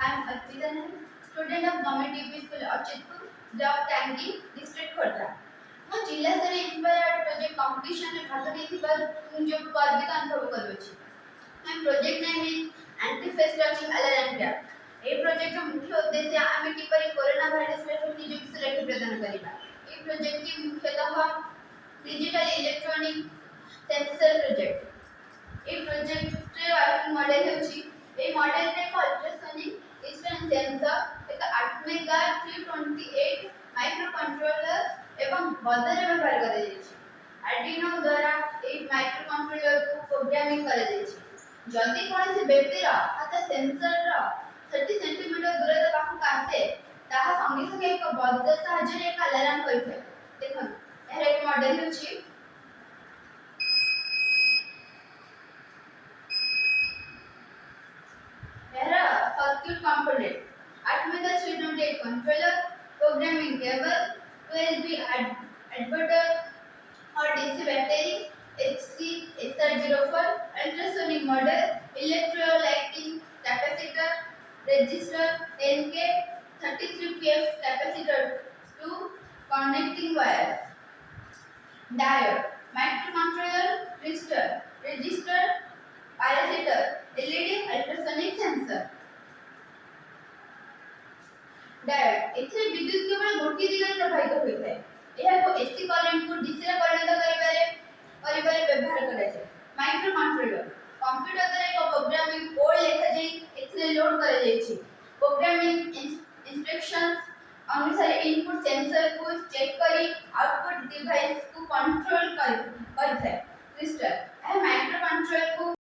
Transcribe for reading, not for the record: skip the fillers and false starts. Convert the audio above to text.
I am Arpita Nair, student of Government UP School Achitpur, Block Tangi, District Khordha. ମୁଁ ଜିଲ୍ଲା ସ୍ତରୀୟ ଇନ୍ସ୍ପାୟାର୍ଡ project କମ୍ପିଟିସନରେ ଭାଗ ନେଇଥିବାରୁ ମୁଁ ନିଜକୁ ଗର୍ବିତ ଅନୁଭବ କରୁଅଛି। My project name is Anti-Face Touching Alarm Trap. এই ପ୍ରୋଜେକ୍ଟର ମୁଖ୍ୟ ଉଦ୍ଦେଶ୍ୟ ଆମେ କିପରି କରୋନା ଭାଇରସ ନିଜକୁ ସୁରକ୍ଷା ପ୍ରଦାନ କରିବା। এই ପ୍ରୋଜେକ୍ଟଟି ମୁଖ୍ୟତଃ ଡିଜିଟାଲ ଇଲେକ୍ଟ୍ରୋନିକ ସେନ୍ସର ପ୍ରୋଜେକ୍ଟ। এই ପ୍ରୋଜେକ୍ଟର ୱାର୍କିଂ ମଡେଲ ହେଉଛି এই ମଡେଲରେ ଏକ ଅଲ୍ଟ୍ରାସୋନିକ ଡିଷ୍ଟାନ୍ସ ସେନ୍ସର, ଏକ 8 ମେଗା 328 ମାଇକ୍ରୋ କଣ୍ଟ୍ରୋଲର ଏବଂ ବଜର ବ୍ୟବହାର କରାଯାଇଛି। ଆର୍ଡୁଇନୋ ଦ୍ୱାରା ଏହି ମାଇକ୍ରୋ କଣ୍ଟ୍ରୋଲରକୁ ପ୍ରୋଗ୍ରାମିଂ କରାଯାଇଛି। ଯଦି କୌଣସି ବ୍ୟକ୍ତିର ହାତ ସେନ୍ସରର 30 ସେଣ୍ଟିମିଟର ଦୂରତା ପାଖକୁ ଆସେ, ତାହା ସଙ୍ଗେ ସଙ୍ଗେ ଏକ ବଜର ସାହାଯ୍ୟରେ ଏକ ଆଲାର୍ମ କରିଥାଏ। ଦେଖନ୍ତୁ, ଏହାର ଏକ ମଡେଲ ହେଉଛି circuit component, 8 mega 328 controller, programming cable, 12V adapter or DC battery, HC SR04, ultrasonic model, electrolytic capacitor, resistor, 10K 33pf capacitor, 2 connecting wires, diode, microcontroller, resistor, capacitor, LED ultrasonic sensor. Diode एथिरे विद्युत केवल गोटी दिगरे प्रवाहित होइଥାଏ। एहाको AC current को DC रे परिणत करिबारे व्यवहार करा जाय। माइक्रो कंट्रोलर कंप्यूटर द्वारा एक प्रोग्रामिंग कोड लिखा जाय एथिरे लोड करा जायछि। प्रोग्रामिंग इंस्ट्रक्शंस अनुसार इनपुट सेंसर को चेक करी आउटपुट डिवाइस को कंट्रोल करଥାଏ। क्रिस्टल ए माइक्रो कंट्रोलर को